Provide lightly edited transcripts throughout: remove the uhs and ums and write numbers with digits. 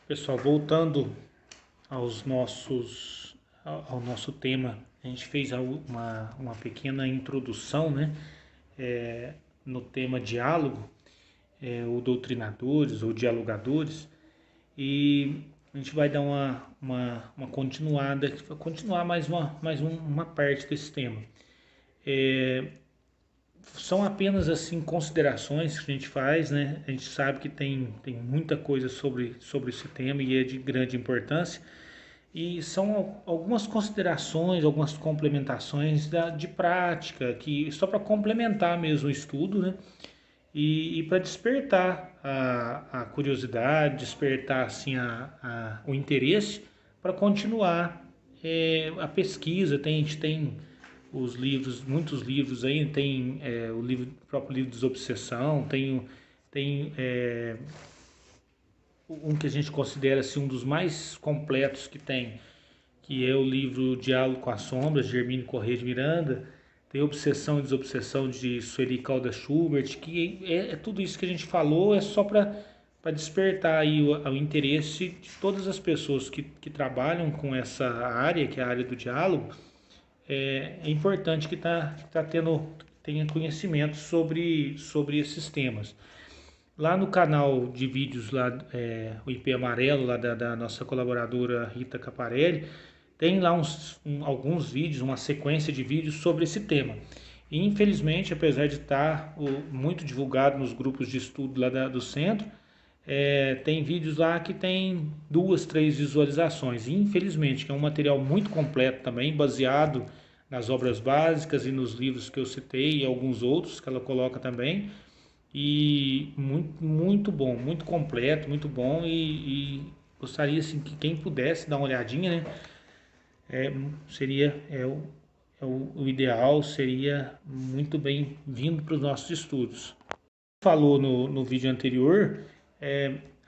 Pessoal, voltando ao nosso tema, a gente fez uma pequena introdução, né, no tema diálogo, ou doutrinadores, ou dialogadores, e a gente vai dar uma continuada, vai continuar uma parte desse tema. São apenas assim considerações que a gente faz, né? A gente sabe que tem muita coisa sobre esse tema e é de grande importância. E são algumas considerações, algumas complementações de prática, que só para complementar mesmo o estudo, né? E para despertar a curiosidade, despertar assim o interesse para continuar a pesquisa. A gente tem os livros, muitos livros aí, tem o próprio livro Desobsessão, tem um que a gente considera assim, um dos mais completos que tem, que é o livro Diálogo com as Sombras, de Hermínio Corrêa de Miranda. Tem Obsessão e Desobsessão de Sueli Caldas Schubert, que é tudo isso que a gente falou, é só para despertar aí o interesse de todas as pessoas que trabalham com essa área, que é a área do diálogo. É importante que tenha conhecimento sobre esses temas. Lá no canal de vídeos, lá, o IP Amarelo, lá da nossa colaboradora Rita Caparelli, tem lá alguns vídeos, uma sequência de vídeos sobre esse tema. E, infelizmente, apesar de estar muito divulgado nos grupos de estudo lá do centro, tem vídeos lá que tem 2, 3 visualizações. E, infelizmente, que é um material muito completo também, baseado nas obras básicas e nos livros que eu citei e alguns outros que ela coloca também. E muito bom, muito completo, muito bom. E gostaria assim, que quem pudesse dar uma olhadinha, né? Seria o ideal, seria muito bem-vindo para os nossos estudos. Falou no vídeo anterior,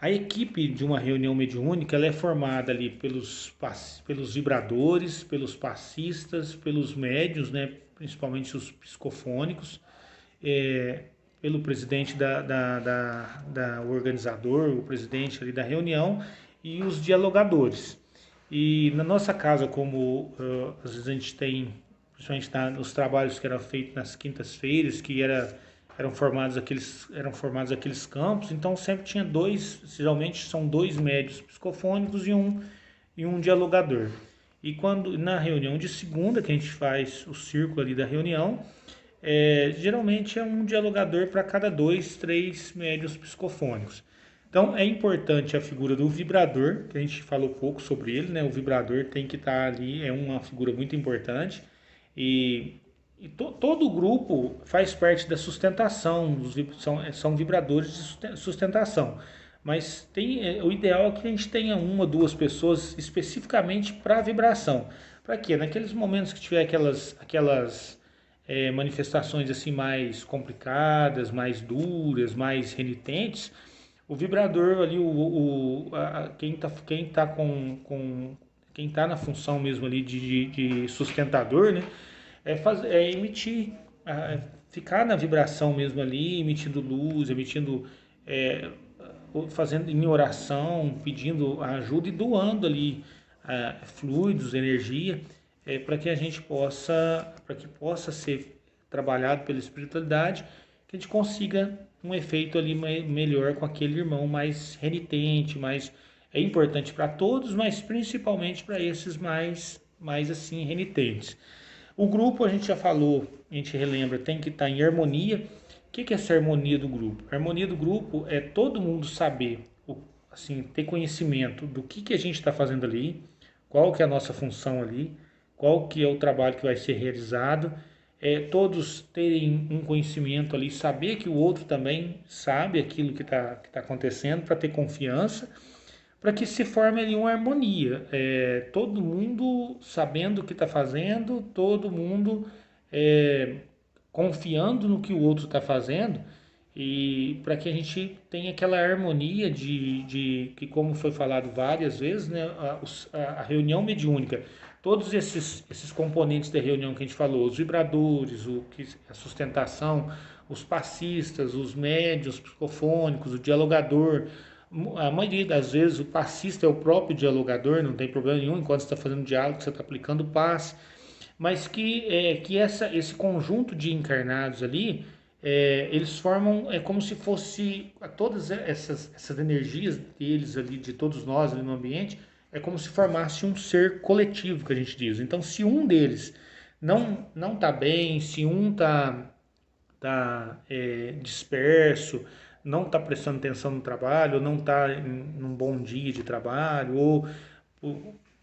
a equipe de uma reunião mediúnica ela é formada ali pelos vibradores, pelos passistas, pelos médios, né, principalmente os psicofônicos, pelo presidente da organizador, o presidente ali da reunião e os dialogadores. E na nossa casa, como às vezes a gente tem, principalmente nos trabalhos que eram feitos nas quintas-feiras, eram formados aqueles campos, então sempre tinha geralmente são dois médios psicofônicos e um dialogador. E quando na reunião de segunda, que a gente faz o círculo ali da reunião, geralmente é um dialogador para cada 2, 3 médios psicofônicos. Então é importante a figura do vibrador, que a gente falou pouco sobre ele, né? O vibrador tem que estar ali, é uma figura muito importante. Todo o grupo faz parte da sustentação, são vibradores de sustentação. Mas o ideal é que a gente tenha uma, duas pessoas especificamente para vibração. Para quê? Naqueles momentos que tiver aquelas manifestações assim mais complicadas, mais duras, mais renitentes, o vibrador ali, quem tá na função mesmo ali de sustentador, né? Emitir, ficar na vibração mesmo ali, emitindo luz, é, fazendo em oração, pedindo ajuda e doando ali fluidos, energia, para que possa ser trabalhado pela espiritualidade, que a gente consiga um efeito ali melhor com aquele irmão mais renitente, é importante para todos, mas principalmente para esses mais assim renitentes. O grupo, a gente já falou, a gente relembra, tem que estar em harmonia. O que é essa harmonia do grupo? A harmonia do grupo é todo mundo saber, assim, ter conhecimento do que a gente está fazendo ali, qual que é a nossa função ali, qual que é o trabalho que vai ser realizado, todos terem um conhecimento ali, saber que o outro também sabe aquilo que tá acontecendo, para ter confiança, para que se forme ali uma harmonia. Todo mundo sabendo o que está fazendo, todo mundo confiando no que o outro está fazendo, e para que a gente tenha aquela harmonia de que, como foi falado várias vezes, né, a reunião mediúnica, todos esses componentes da reunião que a gente falou, os vibradores, a sustentação, os passistas, os médios psicofônicos, o dialogador, A maioria das vezes o passista é o próprio dialogador, não tem problema nenhum, enquanto você está fazendo diálogo, você está aplicando o passe, mas esse conjunto de encarnados ali, eles formam, é como se fosse todas essas energias deles ali, de todos nós ali no ambiente, é como se formasse um ser coletivo, que a gente diz. Então, se um deles não está bem, se um tá disperso, não está prestando atenção no trabalho, não está num bom dia de trabalho, ou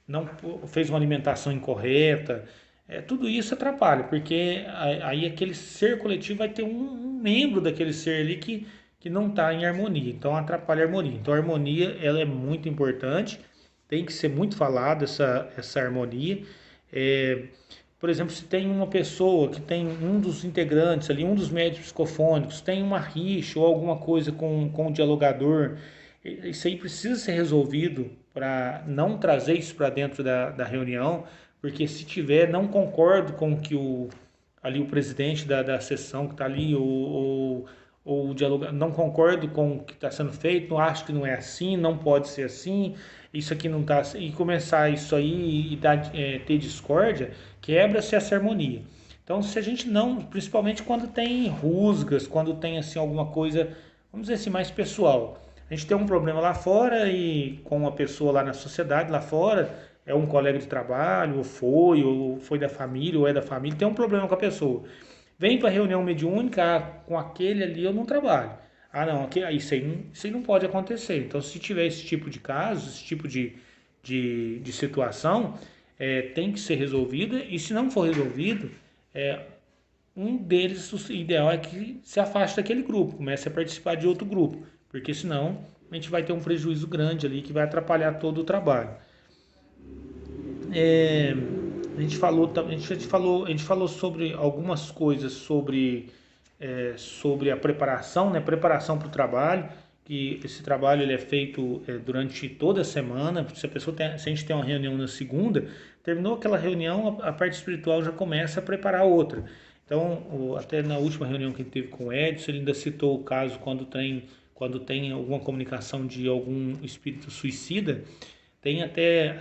não fez uma alimentação incorreta, tudo isso atrapalha, porque aí aquele ser coletivo vai ter um membro daquele ser ali que não está em harmonia, então atrapalha a harmonia. Então a harmonia ela é muito importante, tem que ser muito falada essa harmonia. É, por exemplo, se tem uma pessoa que tem um dos integrantes ali, um dos médios psicofônicos, tem uma rixa ou alguma coisa com o dialogador, isso aí precisa ser resolvido para não trazer isso para dentro da reunião, porque se tiver, não concordo com o que ali o presidente da sessão que está ali, ou o dialogador, não concordo com o que está sendo feito, não acho que não é assim, não pode ser assim, isso aqui não está assim, e começar isso aí e ter discórdia, quebra-se essa harmonia. Então, se a gente não, principalmente quando tem rusgas, quando tem assim alguma coisa, vamos dizer assim, mais pessoal. A gente tem um problema lá fora e com uma pessoa lá na sociedade, lá fora, é um colega de trabalho, ou foi da família, ou é da família, tem um problema com a pessoa. Vem para a reunião mediúnica, com aquele ali eu não trabalho. Ah, não, isso aí não pode acontecer. Então, se tiver esse tipo de caso, esse tipo de situação, tem que ser resolvida. E se não for resolvido, um deles, o ideal é que se afaste daquele grupo, comece a participar de outro grupo, porque senão a gente vai ter um prejuízo grande ali que vai atrapalhar todo o trabalho. É, a gente falou sobre algumas coisas sobre a preparação, né? Preparação para o trabalho, que esse trabalho ele é feito durante toda a semana. Se a gente tem uma reunião na segunda, terminou aquela reunião, a parte espiritual já começa a preparar outra. Então, até na última reunião que a gente teve com o Edson, ele ainda citou o caso quando tem alguma comunicação de algum espírito suicida. Tem até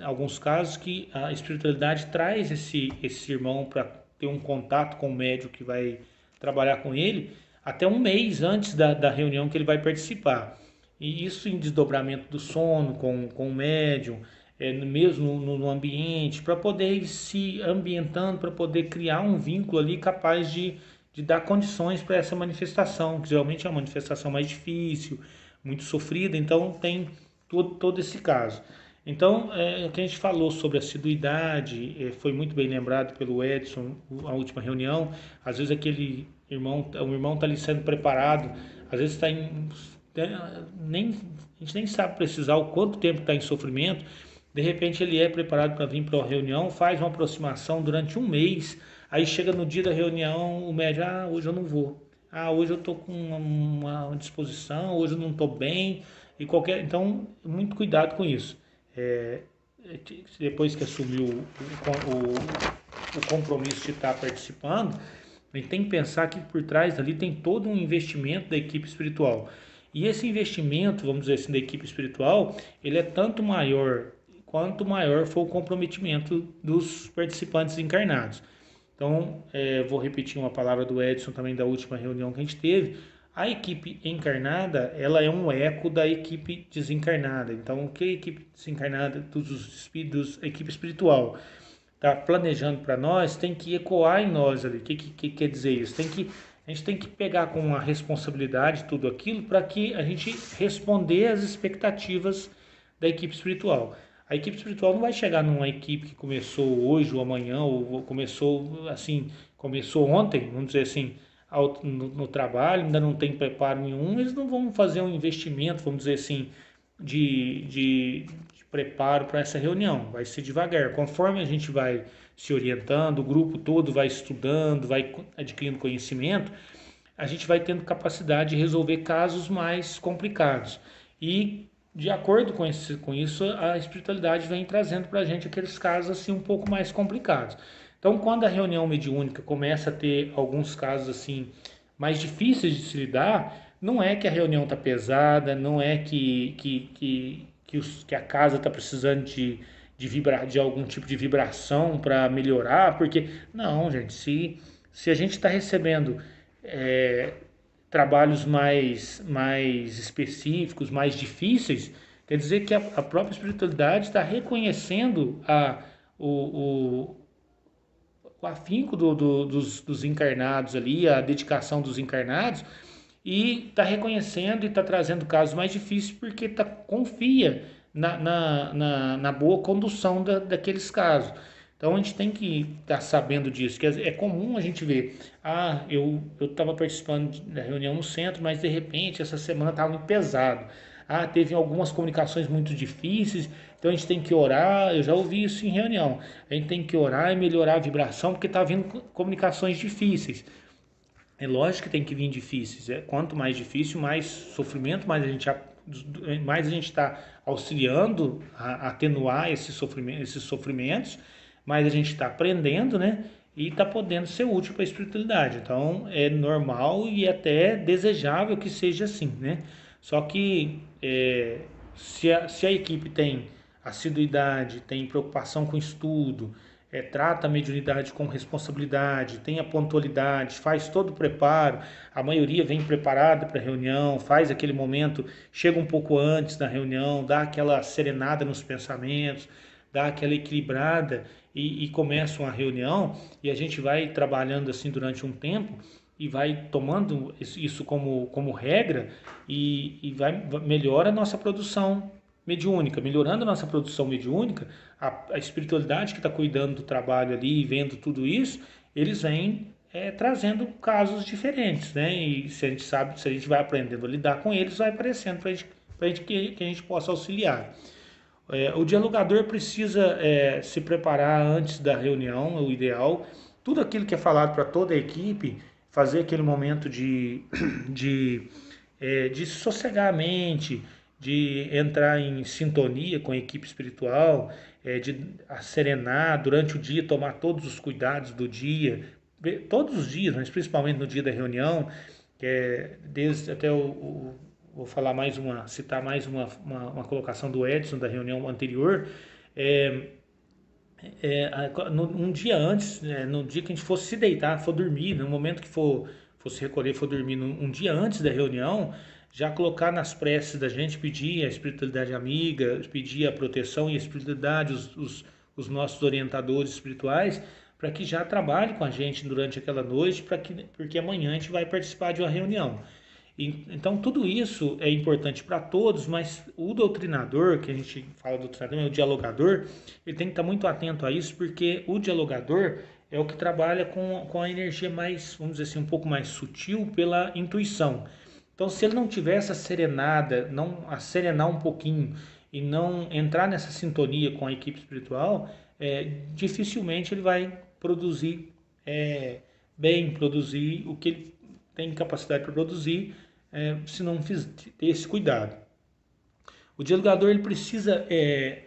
alguns casos que a espiritualidade traz esse irmão para ter um contato com o médium que vai trabalhar com ele até um mês antes da reunião que ele vai participar. E isso em desdobramento do sono com o médium, mesmo no ambiente, para poder ir se ambientando, para poder criar um vínculo ali capaz de dar condições para essa manifestação, que geralmente é uma manifestação mais difícil, muito sofrida, então tem todo esse caso. Então, o que a gente falou sobre assiduidade, foi muito bem lembrado pelo Edson, a última reunião. Às vezes um irmão está ali sendo preparado, às vezes está em. A gente nem sabe precisar o quanto tempo está em sofrimento. De repente ele é preparado para vir para a reunião, faz uma aproximação durante um mês, aí chega no dia da reunião, o médico, hoje eu não vou. Hoje eu estou com uma disposição, hoje eu não estou bem, então, muito cuidado com isso. É, Depois que assumiu o compromisso de estar participando, a gente tem que pensar que por trás ali tem todo um investimento da equipe espiritual. E esse investimento, vamos dizer assim, da equipe espiritual, ele é tanto maior quanto maior for o comprometimento dos participantes encarnados. Então, vou repetir uma palavra do Edson também da última reunião que a gente teve. A equipe encarnada, ela é um eco da equipe desencarnada. Então, o que a equipe desencarnada, dos espíritos, a equipe espiritual, está planejando para nós, tem que ecoar em nós ali. O que quer dizer isso? A gente tem que pegar com a responsabilidade tudo aquilo para que a gente responder às expectativas da equipe espiritual. A equipe espiritual não vai chegar numa equipe que começou hoje ou amanhã, ou começou ontem, vamos dizer assim, no trabalho, ainda não tem preparo nenhum, eles não vão fazer um investimento, vamos dizer assim, de preparo para essa reunião. Vai ser devagar. Conforme a gente vai se orientando, o grupo todo vai estudando, vai adquirindo conhecimento, a gente vai tendo capacidade de resolver casos mais complicados. E de acordo com isso, a espiritualidade vem trazendo para a gente aqueles casos assim um pouco mais complicados. Então, quando a reunião mediúnica começa a ter alguns casos assim mais difíceis de se lidar, Não é que a reunião está pesada, não é que a casa está precisando de algum tipo de vibração para melhorar, porque, não, gente, se a gente está recebendo é, trabalhos mais específicos, mais difíceis, quer dizer que a própria espiritualidade está reconhecendo o afinco dos encarnados ali, a dedicação dos encarnados, e está reconhecendo e está trazendo casos mais difíceis porque confia na boa condução daqueles casos. Então a gente tem que estar sabendo disso, que é comum a gente ver, eu estava participando da reunião no centro, mas de repente essa semana estava muito pesado. Teve algumas comunicações muito difíceis, então a gente tem que orar, eu já ouvi isso em reunião, a gente tem que orar e melhorar a vibração, porque está vindo comunicações difíceis. É lógico que tem que vir difíceis. Quanto mais difícil, mais sofrimento, mais a gente está auxiliando a atenuar esses sofrimentos, mais a gente está aprendendo, né? E está podendo ser útil para a espiritualidade. Então é normal e até desejável que seja assim, né? Só que se a equipe tem assiduidade, tem preocupação com estudo, trata a mediunidade com responsabilidade, tem a pontualidade, faz todo o preparo, a maioria vem preparada para a reunião, faz aquele momento, chega um pouco antes da reunião, dá aquela serenada nos pensamentos, dá aquela equilibrada e começa a reunião, e a gente vai trabalhando assim durante um tempo e vai tomando isso como regra melhora a nossa produção mediúnica. Melhorando a nossa produção mediúnica, a espiritualidade que está cuidando do trabalho ali e vendo tudo isso, eles vêm trazendo casos diferentes, né? E se a gente sabe, se a gente vai aprendendo a lidar com eles, vai aparecendo para gente que a gente possa auxiliar. O dialogador precisa se preparar antes da reunião, é o ideal. Tudo aquilo que é falado para toda a equipe, fazer aquele momento de sossegar a mente, de entrar em sintonia com a equipe espiritual, de serenar durante o dia, tomar todos os cuidados do dia, todos os dias, mas principalmente no dia da reunião, desde até vou falar citar mais uma colocação do Edson da reunião anterior, um dia antes, no dia que a gente fosse se deitar, for dormir, no momento que for se recolher, for dormir, um dia antes da reunião, já colocar nas preces da gente, pedir a espiritualidade amiga, pedir a proteção e a espiritualidade, os nossos orientadores espirituais, para que já trabalhe com a gente durante aquela noite, porque amanhã a gente vai participar de uma reunião. Então, tudo isso é importante para todos, mas o doutrinador, que a gente fala do doutrinador, o dialogador, ele tem que estar muito atento a isso, porque o dialogador é o que trabalha com a energia mais, vamos dizer assim, um pouco mais sutil pela intuição. Então, se ele não tiver essa serenada, não serenar um pouquinho e não entrar nessa sintonia com a equipe espiritual, dificilmente ele vai produzir produzir o que ele tem capacidade para produzir, se não ter esse cuidado. O dialogador ele precisa,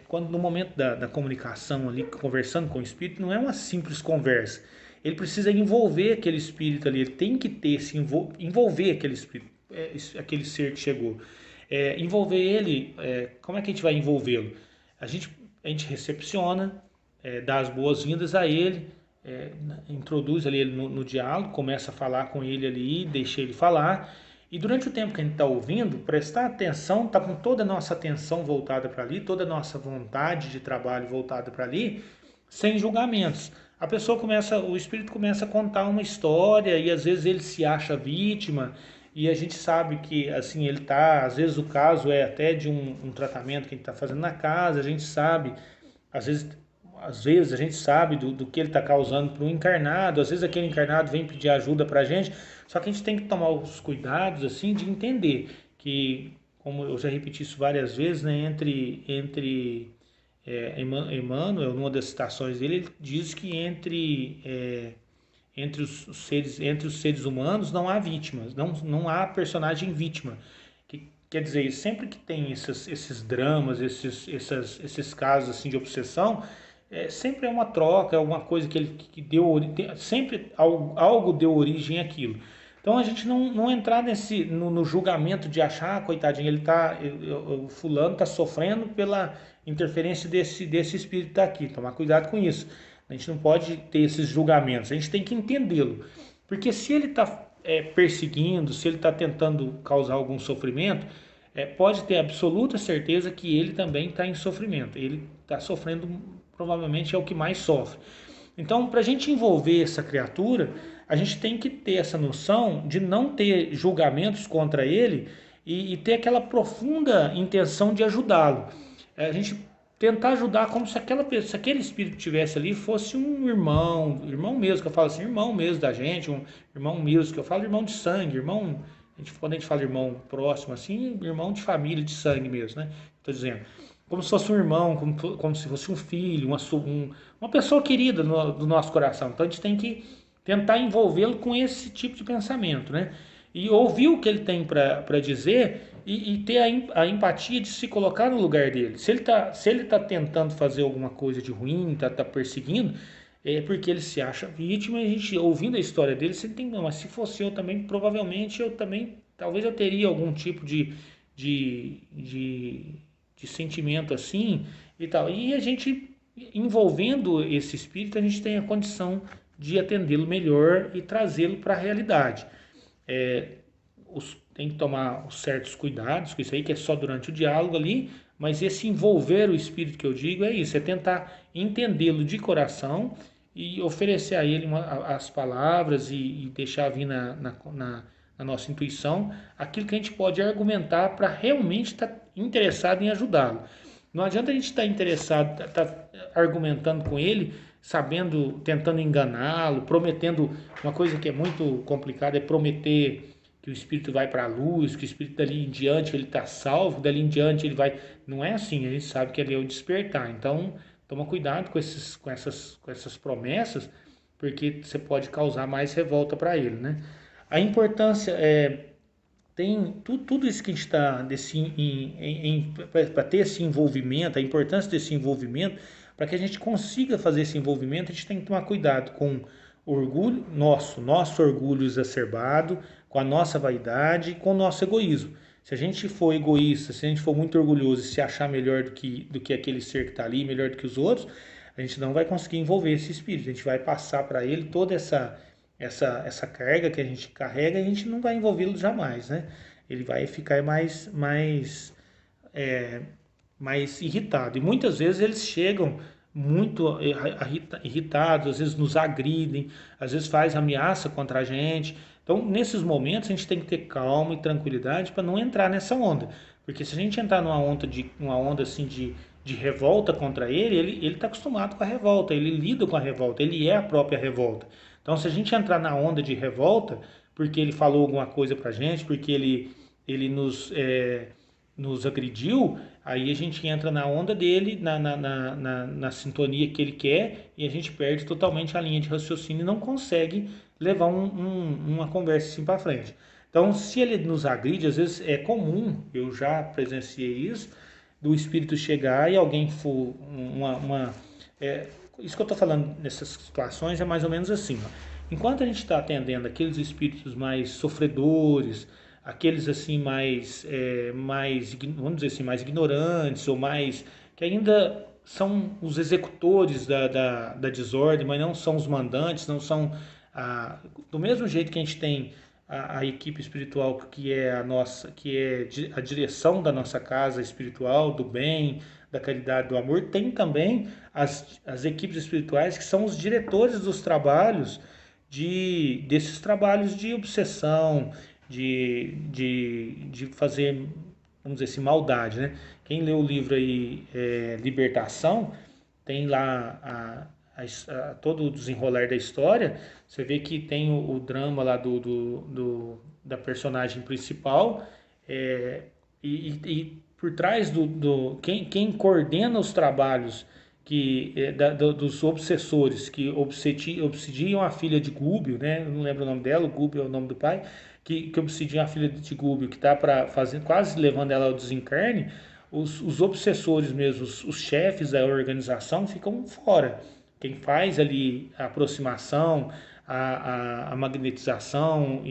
quando no momento da comunicação ali, conversando com o espírito, não é uma simples conversa. Ele precisa envolver aquele espírito ali, ele tem que envolver aquele espírito, aquele ser que chegou. Envolver ele, como é que a gente vai envolvê-lo? A gente recepciona, dá as boas-vindas a ele, introduz ali ele no diálogo, começa a falar com ele ali, deixa ele falar. E durante o tempo que a gente está ouvindo, prestar atenção, está com toda a nossa atenção voltada para ali, toda a nossa vontade de trabalho voltada para ali, sem julgamentos. O espírito começa a contar uma história e às vezes ele se acha vítima e a gente sabe que assim ele tá, às vezes o caso é até de um tratamento que a gente está fazendo na casa, a gente sabe, às vezes a gente sabe do que ele está causando para o encarnado, às vezes aquele encarnado vem pedir ajuda para a gente, só que a gente tem que tomar os cuidados assim de entender que, como eu já repeti isso várias vezes, né, entre Emmanuel, numa das citações dele, ele diz que entre os seres humanos não há vítimas, não há personagem vítima. Quer dizer, sempre que tem esses dramas, esses casos assim de obsessão, sempre é uma troca, é alguma coisa que deu sempre algo deu origem àquilo. Então a gente não entrar no julgamento de achar, coitadinho, o fulano está sofrendo pela interferência desse espírito que está aqui. Tomar cuidado com isso. A gente não pode ter esses julgamentos, a gente tem que entendê-lo. Porque se ele está perseguindo, se ele está tentando causar algum sofrimento, pode ter absoluta certeza que ele também está em sofrimento. Ele está sofrendo, provavelmente é o que mais sofre. Então, para a gente envolver essa criatura, a gente tem que ter essa noção de não ter julgamentos contra ele e ter aquela profunda intenção de ajudá-lo. A gente tentar ajudar como se se aquele espírito que tivesse ali fosse um irmão mesmo, que eu falo assim, irmão mesmo da gente, um irmão mesmo, que eu falo irmão de sangue, irmão, quando a gente fala irmão próximo assim, irmão de família, de sangue mesmo, né? Estou dizendo. Como se fosse um irmão, como se fosse um filho, uma pessoa querida do nosso coração. Então a gente tem que tentar envolvê-lo com esse tipo de pensamento, né? E ouvir o que ele tem para dizer e ter a empatia de se colocar no lugar dele. Se ele tá tentando fazer alguma coisa de ruim, tá perseguindo, é porque ele se acha vítima. E a gente, ouvindo a história dele, você tem, não, mas se fosse eu também, provavelmente eu também, talvez eu teria algum tipo de, de, de sentimento assim e tal. E a gente, envolvendo esse espírito, a gente tem a condição de atendê-lo melhor e trazê-lo para a realidade. Tem que tomar os certos cuidados, com isso aí que é só durante o diálogo ali, mas esse envolver o espírito que eu digo é isso, é tentar entendê-lo de coração e oferecer a ele as palavras e deixar vir na nossa intuição aquilo que a gente pode argumentar para realmente estar interessado em ajudá-lo. Não adianta a gente estar interessado, estar argumentando com ele, sabendo, tentando enganá-lo, prometendo. Uma coisa que é muito complicada é prometer que o espírito vai para a luz, que o espírito dali em diante ele está salvo, dali em diante ele vai. Não é assim, a gente sabe que ele é o despertar. Então, toma cuidado com essas promessas, porque você pode causar mais revolta para ele, né? A importância tem tudo isso que a gente está para ter esse envolvimento, a importância desse envolvimento, para que a gente consiga fazer esse envolvimento, a gente tem que tomar cuidado com o orgulho nosso orgulho exacerbado, com a nossa vaidade, com o nosso egoísmo. Se a gente for egoísta, se a gente for muito orgulhoso e se achar melhor do que aquele ser que está ali, melhor do que os outros, a gente não vai conseguir envolver esse espírito. A gente vai passar para ele toda essa carga que a gente carrega e a gente não vai envolvê-lo jamais, né? Ele vai ficar mais irritado. E muitas vezes eles chegam muito irritados, às vezes nos agridem, às vezes faz ameaça contra a gente. Então, nesses momentos, a gente tem que ter calma e tranquilidade para não entrar nessa onda. Porque se a gente entrar numa onda assim de revolta contra ele está acostumado com a revolta, ele lida com a revolta, ele é a própria revolta. Então, se a gente entrar na onda de revolta, porque ele falou alguma coisa pra gente, porque ele nos agrediu, aí a gente entra na onda dele, na sintonia que ele quer, e a gente perde totalmente a linha de raciocínio e não consegue levar uma conversa assim para frente. Então, se ele nos agride, às vezes é comum, eu já presenciei isso, do espírito chegar e alguém for isso que eu estou falando nessas situações é mais ou menos assim. Ó. Enquanto a gente está atendendo aqueles espíritos mais sofredores, aqueles assim vamos dizer assim, mais ignorantes ou mais que ainda são os executores da desordem, mas não são os mandantes, não são do mesmo jeito que a gente tem a equipe espiritual que é a nossa, que é a direção da nossa casa espiritual, do bem, da caridade, do amor, tem também as equipes espirituais que são os diretores dos trabalhos, desses trabalhos de obsessão, de fazer, vamos dizer assim, maldade, né? Quem lê o livro aí, Libertação, tem lá todo o desenrolar da história, você vê que tem o drama lá da personagem principal, e por trás quem coordena os trabalhos dos obsessores que obsidiam a filha de Gúbio, né? Eu não lembro o nome dela, o Gúbio é o nome do pai, que obsidiam a filha de Gúbio, que está para fazer, quase levando ela ao desencarne. Os obsessores mesmo, os chefes da organização ficam fora. Quem faz ali a aproximação, a magnetização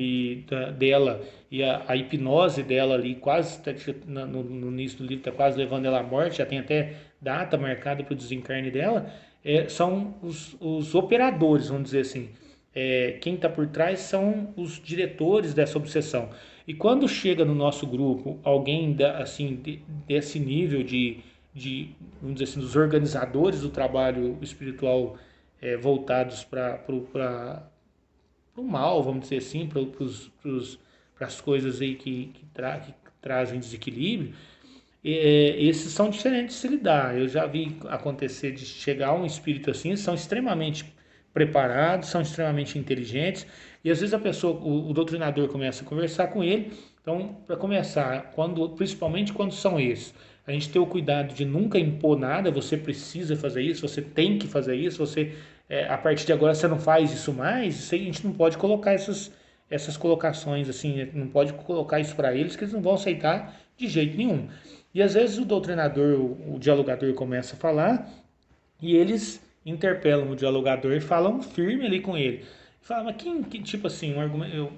dela e a hipnose dela ali, quase no início do livro, está quase levando ela à morte, já tem até data marcada para o desencarne dela, são os operadores, vamos dizer assim. Quem está por trás são os diretores dessa obsessão. E quando chega no nosso grupo alguém assim, desse nível vamos dizer assim, dos organizadores do trabalho espiritual voltados para o mal, vamos dizer assim, para as coisas aí que trazem desequilíbrio, esses são diferentes de se lidar. Eu já vi acontecer de chegar um espírito assim, são extremamente preparados, são extremamente inteligentes, e às vezes a pessoa, o doutrinador começa a conversar com ele. Então, para começar, principalmente quando são esses, a gente ter o cuidado de nunca impor nada. Você precisa fazer isso, você tem que fazer isso, a partir de agora você não faz isso mais. Isso aí, a gente não pode colocar essas colocações assim, não pode colocar isso para eles, que eles não vão aceitar de jeito nenhum. E às vezes o doutrinador, o dialogador começa a falar e eles interpelam o dialogador e falam firme ali com ele. Fala, mas tipo assim, um argumento,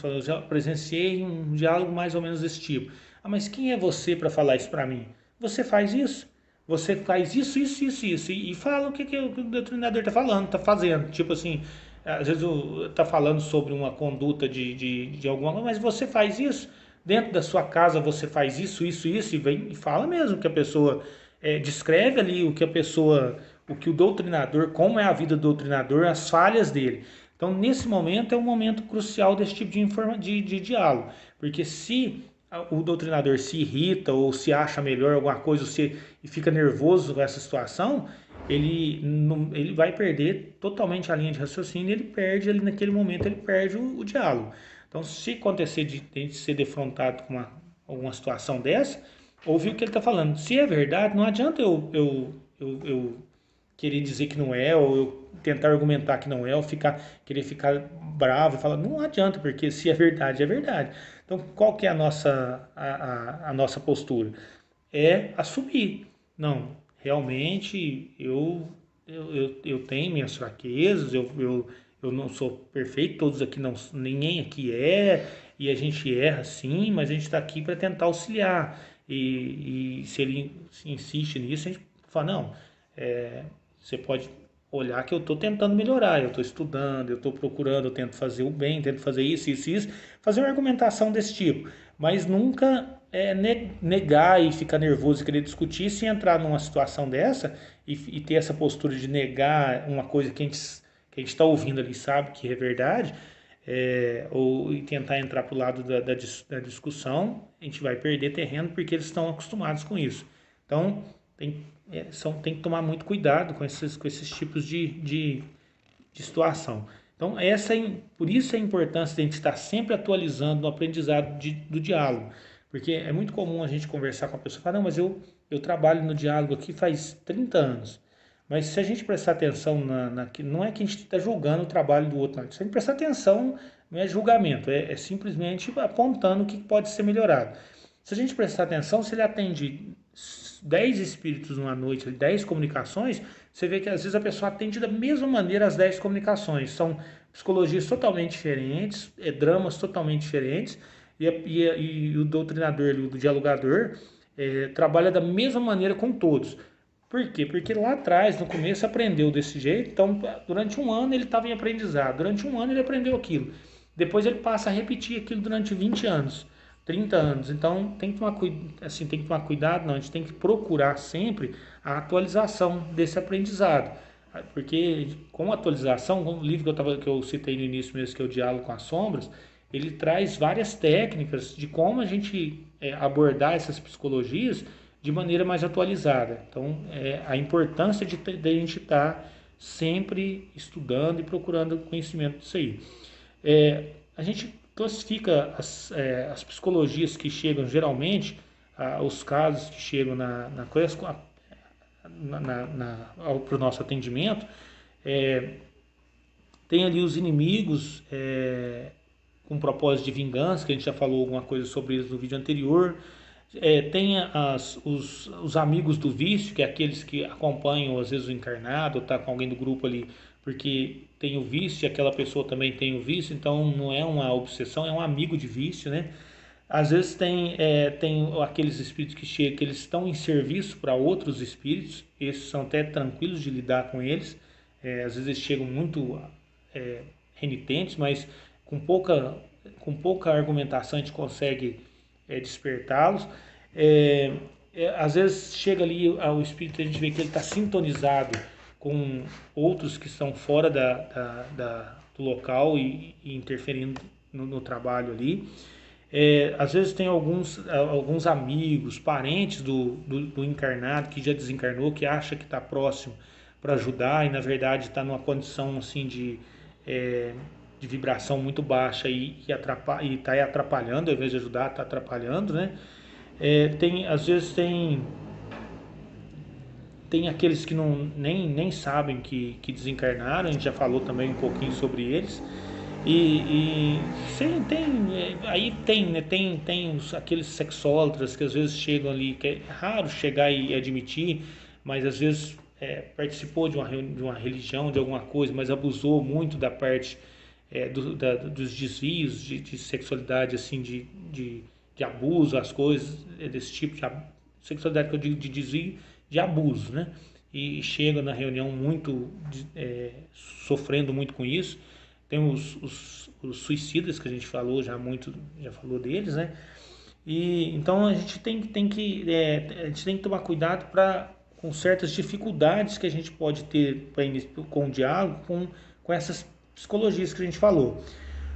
eu já presenciei um diálogo mais ou menos desse tipo. Mas quem é você para falar isso para mim? Você faz isso. Você faz isso. E fala o que o doutrinador está falando, está fazendo. Tipo assim, às vezes está falando sobre uma conduta de alguma coisa, mas você faz isso. Dentro da sua casa você faz isso, e vem e fala mesmo que a pessoa descreve ali o que o doutrinador, como é a vida do doutrinador, as falhas dele. Então, nesse momento, é um momento crucial desse tipo de diálogo. Porque se o doutrinador se irrita ou se acha melhor alguma coisa e fica nervoso com essa situação, ele vai perder totalmente a linha de raciocínio, ele perde ali naquele momento, ele perde o diálogo. Então, se acontecer de ser defrontado com alguma situação dessa, ouvir o que ele está falando. Se é verdade, não adianta eu querer dizer que não é, ou eu tentar argumentar que não é, ou querer ficar bravo e falar, não adianta, porque se é verdade, é verdade. Então, qual que é a nossa postura? É assumir. Não, realmente eu tenho minhas fraquezas, eu não sou perfeito, todos aqui não, ninguém aqui e a gente erra sim, mas a gente está aqui para tentar auxiliar. E se ele insiste nisso, a gente fala, não, você pode olhar que eu estou tentando melhorar, eu estou estudando, eu estou procurando, eu tento fazer o bem, tento fazer isso, fazer uma argumentação desse tipo, mas nunca negar e ficar nervoso e querer discutir. Se entrar numa situação dessa e ter essa postura de negar uma coisa que a gente está ouvindo ali, sabe que é verdade, ou tentar entrar para o lado da discussão, a gente vai perder terreno porque eles estão acostumados com isso. Então, tem que tomar muito cuidado com esses tipos de situação. Então, por isso a importância de a gente estar sempre atualizando no aprendizado do diálogo. Porque é muito comum a gente conversar com a pessoa e falar, não, mas eu trabalho no diálogo aqui faz 30 anos. Mas se a gente prestar atenção não é que a gente está julgando o trabalho do outro, não. Se a gente prestar atenção, não é julgamento, é simplesmente apontando o que pode ser melhorado. Se a gente prestar atenção, se ele atende 10 espíritos numa noite, 10 comunicações, você vê que às vezes a pessoa atende da mesma maneira as 10 comunicações. São psicologias totalmente diferentes, dramas totalmente diferentes, e o doutrinador, o dialogador, trabalha da mesma maneira com todos. Por quê? Porque lá atrás, no começo, aprendeu desse jeito. Então, durante um ano ele estava em aprendizado, durante um ano ele aprendeu aquilo. Depois ele passa a repetir aquilo durante 20 anos. 30 anos. Então tem que tomar cuidado, não, a gente tem que procurar sempre a atualização desse aprendizado. Porque com a atualização, o livro que eu citei no início mesmo, que é o Diálogo com as Sombras, ele traz várias técnicas de como a gente abordar essas psicologias de maneira mais atualizada. Então, a importância de a gente estar sempre estudando e procurando conhecimento disso aí. A gente classifica as psicologias que chegam geralmente, os casos que chegam para o nosso atendimento. Tem ali os inimigos com propósito de vingança, que a gente já falou alguma coisa sobre isso no vídeo anterior. Tem os amigos do vício, que é aqueles que acompanham às vezes o encarnado, ou está com alguém do grupo ali porque tem o vício e aquela pessoa também tem o vício, então não é uma obsessão, é um amigo de vício, né? Às vezes tem aqueles espíritos que chegam, que eles estão em serviço para outros espíritos, esses são até tranquilos de lidar com eles, às vezes eles chegam muito renitentes, mas com pouca, com pouca argumentação a gente consegue despertá-los. É, Às vezes chega ali o espírito, a gente vê que ele está sintonizado com outros que estão fora do local e interferindo no trabalho ali. Às vezes tem alguns amigos, parentes do encarnado que já desencarnou, que acha que está próximo para ajudar e na verdade está numa condição assim de vibração muito baixa e está atrapalhando, ao invés de ajudar, está atrapalhando, né? Às vezes tem aqueles que nem sabem que desencarnaram, a gente já falou também um pouquinho sobre eles. Sim, aí tem, né, aqueles sexólatras que às vezes chegam ali, que é raro chegar e admitir, mas às vezes participou de uma religião, de alguma coisa, mas abusou muito da parte dos desvios de sexualidade, assim, de abuso, as coisas desse tipo de sexualidade que eu digo de desvio, de abuso, né? E chega na reunião muito sofrendo muito com isso. Tem os suicidas que a gente falou já falou deles, né? E então a gente a gente tem que tomar cuidado para com certas dificuldades que a gente pode ter com o diálogo com essas psicologias que a gente falou.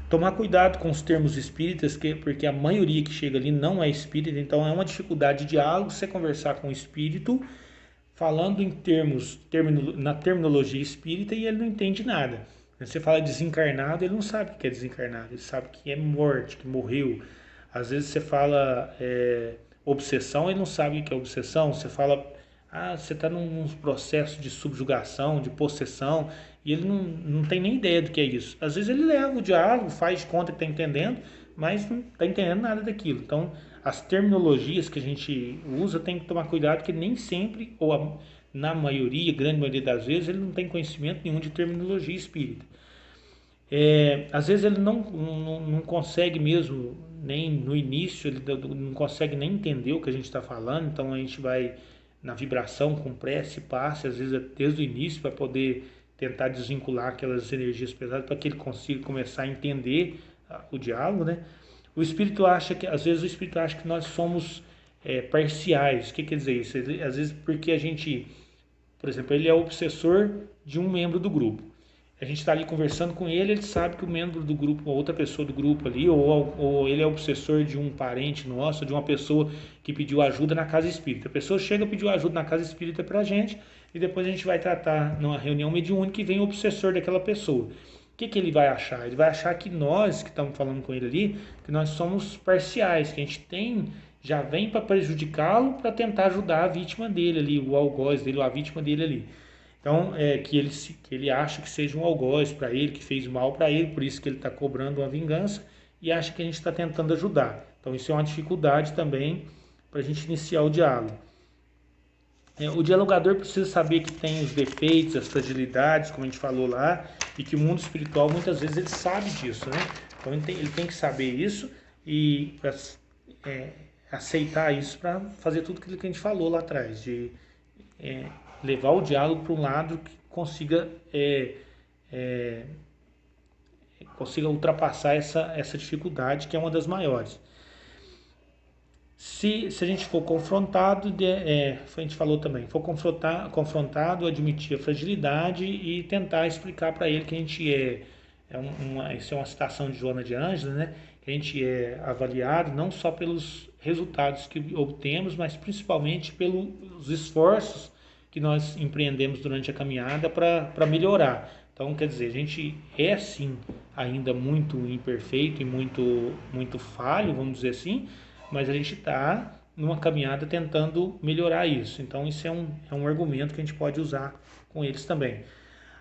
Tomar cuidado com os termos espíritas, porque a maioria que chega ali não é espírita, então é uma dificuldade de diálogo você conversar com o espírito falando em na terminologia espírita e ele não entende nada. Você fala desencarnado, ele não sabe o que é desencarnado, ele sabe que é morte, que morreu. Às vezes você fala obsessão, ele não sabe o que é obsessão. Você fala, você está num processo de subjugação, de possessão, e ele não tem nem ideia do que é isso. Às vezes ele leva o diálogo, faz de conta que está entendendo, mas não está entendendo nada daquilo. Então, as terminologias que a gente usa tem que tomar cuidado, que nem sempre, na maioria, grande maioria das vezes, ele não tem conhecimento nenhum de terminologia espírita. Às vezes ele não consegue mesmo, nem no início, ele não consegue nem entender o que a gente está falando, então a gente vai na vibração com prece, passe, às vezes desde o início, para poder tentar desvincular aquelas energias pesadas, para que ele consiga começar a entender o diálogo, né? Às vezes o espírito acha que nós somos parciais. O que quer dizer isso? Às vezes porque a gente, por exemplo, ele é o obsessor de um membro do grupo. A gente está ali conversando com ele, ele sabe que o membro do grupo, outra pessoa do grupo ali, ou ele é obsessor de um parente nosso, de uma pessoa que pediu ajuda na casa espírita. A pessoa chega e pediu ajuda na casa espírita para a gente, e depois a gente vai tratar numa reunião mediúnica e vem o obsessor daquela pessoa. O que ele vai achar? Ele vai achar que nós que estamos falando com ele ali, que nós somos parciais, que a gente já vem para prejudicá-lo para tentar ajudar a vítima dele ali, o algoz dele, ou a vítima dele ali. Então, que ele acha que seja um algoz para ele, que fez mal para ele, por isso que ele está cobrando uma vingança e acha que a gente está tentando ajudar. Então, isso é uma dificuldade também para a gente iniciar o diálogo. O dialogador precisa saber que tem os defeitos, as fragilidades, como a gente falou lá, e que o mundo espiritual muitas vezes ele sabe disso, né? Então ele tem que saber isso e aceitar isso para fazer tudo aquilo que a gente falou lá atrás, de levar o diálogo para um lado que consiga ultrapassar essa dificuldade, que é uma das maiores. Se a gente for confrontado, a gente falou também, for confrontado, admitir a fragilidade e tentar explicar para ele que a gente isso é uma citação de Joana de Ângeles, né? Que a gente é avaliado não só pelos resultados que obtemos, mas principalmente pelos esforços que nós empreendemos durante a caminhada para melhorar. Então, quer dizer, a gente é sim ainda muito imperfeito e muito falho, vamos dizer assim, mas a gente está numa caminhada tentando melhorar isso. Então, isso é um argumento que a gente pode usar com eles também.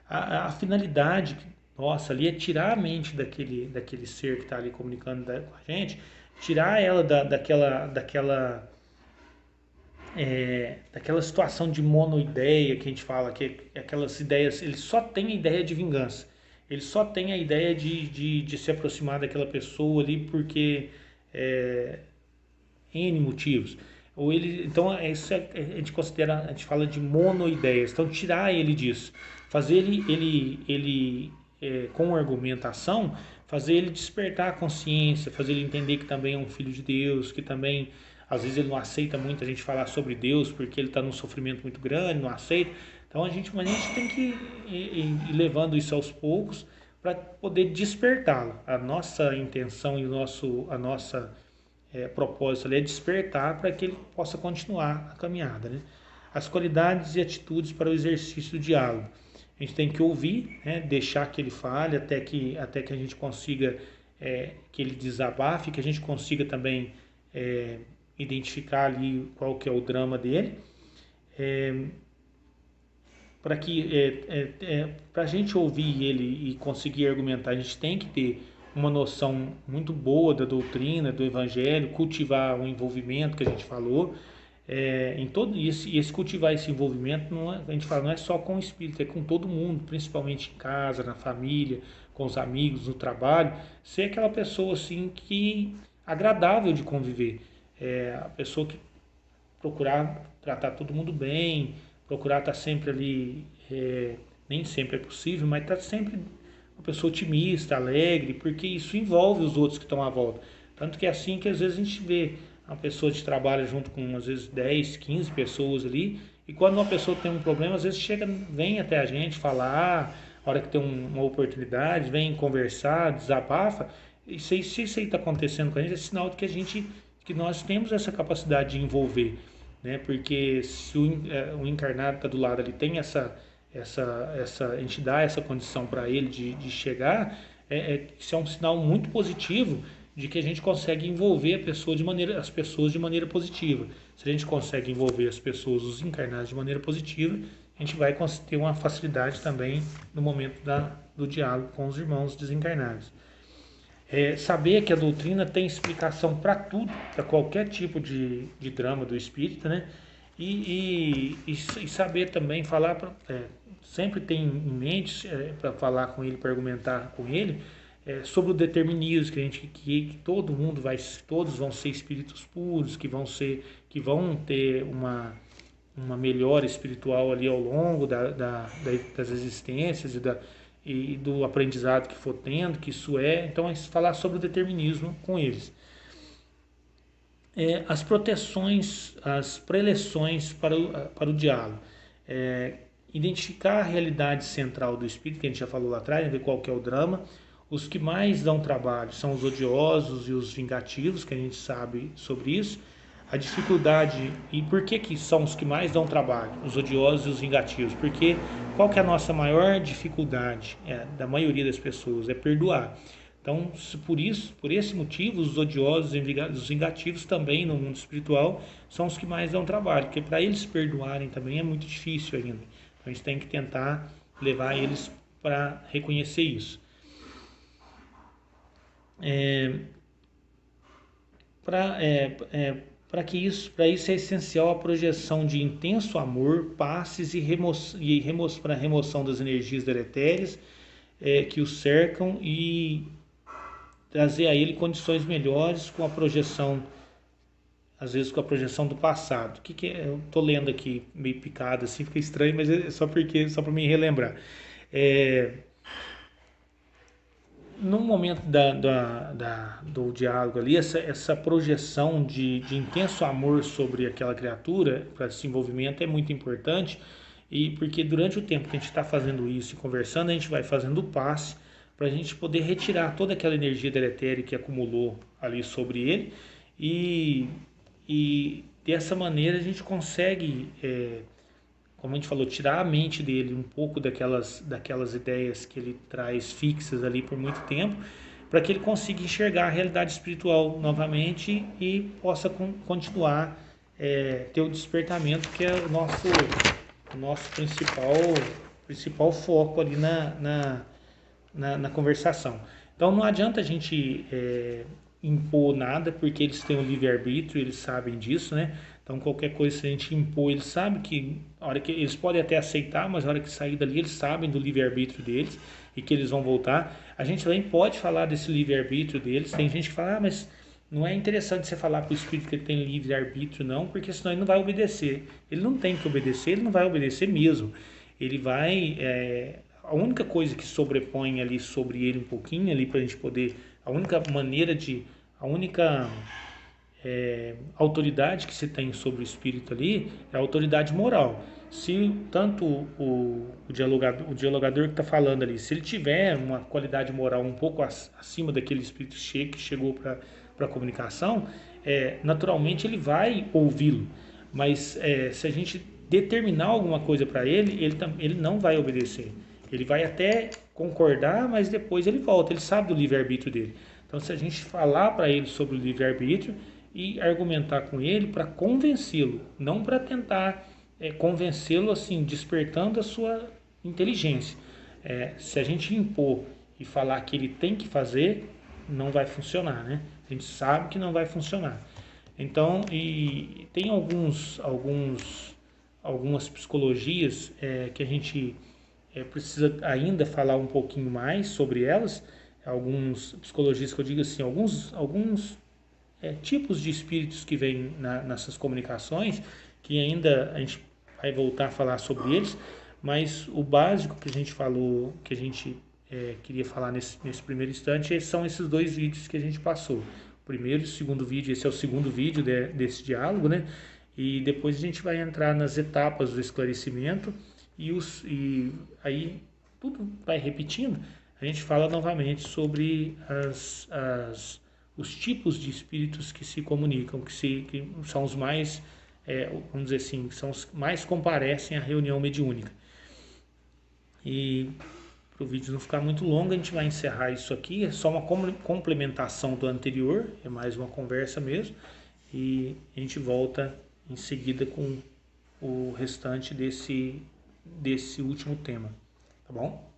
A finalidade nossa ali é tirar a mente daquele ser que está ali comunicando com a gente, tirar ela daquela situação de monoideia que a gente fala, que aquelas ideias, ele só tem a ideia de vingança. Ele só tem a ideia de se aproximar daquela pessoa ali porque N motivos. Ou ele, então, isso a gente considera, a gente fala de monoideias. Então, tirar ele disso, fazer com argumentação, fazer ele despertar a consciência, fazer ele entender que também é um filho de Deus, que também, às vezes, ele não aceita muito a gente falar sobre Deus, porque ele está num sofrimento muito grande, não aceita. Então, mas a gente tem que ir levando isso aos poucos para poder despertá-lo. A nossa intenção e a nossa propósito ali é despertar para que ele possa continuar a caminhada, né? As qualidades e atitudes para o exercício do diálogo. A gente tem que ouvir, né? Deixar que ele fale até que a gente consiga que ele desabafe, que a gente consiga também identificar ali qual que é o drama dele. Para a gente ouvir ele e conseguir argumentar, a gente tem que ter uma noção muito boa da doutrina, do evangelho, cultivar o envolvimento que a gente falou. Em todo esse cultivar esse envolvimento, a gente fala, não é só com o espírito, é com todo mundo, principalmente em casa, na família, com os amigos, no trabalho. Ser aquela pessoa assim que agradável de conviver, a pessoa que procurar tratar todo mundo bem, procurar estar sempre ali, nem sempre é possível, mas estar sempre uma pessoa otimista, alegre, porque isso envolve os outros que estão à volta. Tanto que é assim que às vezes a gente vê uma pessoa de trabalho junto com às vezes 10, 15 pessoas ali, e quando uma pessoa tem um problema, às vezes vem até a gente falar, a hora que tem uma oportunidade, vem conversar, desabafa. E se isso aí está acontecendo com a gente, é sinal de que nós temos essa capacidade de envolver, né? Porque se o encarnado está do lado ali, tem a gente dá essa condição para ele de chegar, isso é um sinal muito positivo de que a gente consegue envolver as pessoas de maneira positiva. Se a gente consegue envolver as pessoas, os encarnados de maneira positiva, a gente vai ter uma facilidade também no momento do diálogo com os irmãos desencarnados. Saber que a doutrina tem explicação para tudo, para qualquer tipo de drama do espírito, né? E saber também falar, sempre tem em mente para falar com ele, para argumentar com ele, sobre o determinismo, que todo mundo todos vão ser espíritos puros, que vão ter uma melhora espiritual ali ao longo das existências e do aprendizado que for tendo, que isso então falar sobre o determinismo com eles. As proteções, as preleções para o diálogo. Identificar a realidade central do espírito, que a gente já falou lá atrás, ver qual que é o drama. Os que mais dão trabalho são os odiosos e os vingativos, que a gente sabe sobre isso. A dificuldade, e por que são os que mais dão trabalho, os odiosos e os vingativos? Porque qual que é a nossa maior dificuldade, da maioria das pessoas? É perdoar. Então, por esse motivo, os odiosos e os vingativos também no mundo espiritual são os que mais dão trabalho, porque para eles perdoarem também é muito difícil ainda. Então, a gente tem que tentar levar eles para reconhecer isso. Para isso é essencial a projeção de intenso amor, passes para a remoção das energias deletérias que o cercam e trazer a ele condições melhores com a projeção, às vezes com a projeção do passado. O que é? Eu estou lendo aqui meio picado, assim, fica estranho, mas é só para me relembrar. No momento do diálogo ali, essa projeção de intenso amor sobre aquela criatura, para esse envolvimento, é muito importante, e porque durante o tempo que a gente está fazendo isso e conversando, a gente vai fazendo o passe para a gente poder retirar toda aquela energia deletéria que acumulou ali sobre ele, e dessa maneira a gente consegue, como a gente falou, tirar a mente dele um pouco daquelas ideias que ele traz fixas ali por muito tempo, para que ele consiga enxergar a realidade espiritual novamente e possa continuar, ter o despertamento, que é o nosso principal foco ali na conversação. Então não adianta a gente impor nada, porque eles têm o livre-arbítrio, eles sabem disso, né? Então qualquer coisa se a gente impor, eles sabem que a hora que eles podem até aceitar, mas a hora que sair dali eles sabem do livre-arbítrio deles e que eles vão voltar. A gente também pode falar desse livre-arbítrio deles. Tem gente que fala, mas não é interessante você falar para o espírito que ele tem livre-arbítrio não, porque senão ele não vai obedecer. Ele não tem que obedecer, ele não vai obedecer mesmo. Ele vai, a única coisa que sobrepõe ali sobre ele um pouquinho ali para a gente poder, a única maneira de, a única autoridade que se tem sobre o espírito ali é a autoridade moral. Se tanto o dialogador que está falando ali, se ele tiver uma qualidade moral um pouco acima daquele espírito que chegou para a comunicação, naturalmente ele vai ouvi-lo. Mas se a gente determinar alguma coisa para ele não vai obedecer. Ele vai até concordar, mas depois ele volta, ele sabe do livre-arbítrio dele. Então, se a gente falar para ele sobre o livre-arbítrio e argumentar com ele para convencê-lo, não para tentar convencê-lo assim, despertando a sua inteligência. Se a gente impor e falar que ele tem que fazer, não vai funcionar, né? A gente sabe que não vai funcionar. Então, e tem algumas psicologias que a gente precisa ainda falar um pouquinho mais sobre elas. Alguns psicologias que eu digo assim, alguns tipos de espíritos que vêm nessas comunicações, que ainda a gente vai voltar a falar sobre eles, mas o básico que a gente falou, que a gente queria falar nesse primeiro instante, são esses dois vídeos que a gente passou. O primeiro e o segundo vídeo, esse é o segundo vídeo desse diálogo, né? E depois a gente vai entrar nas etapas do esclarecimento e aí tudo vai repetindo. A gente fala novamente sobre os tipos de espíritos que se comunicam, que são os mais, vamos dizer assim, são os que mais comparecem à reunião mediúnica. E para o vídeo não ficar muito longo, a gente vai encerrar isso aqui. É só uma complementação do anterior, é mais uma conversa mesmo. E a gente volta em seguida com o restante desse último tema, tá bom?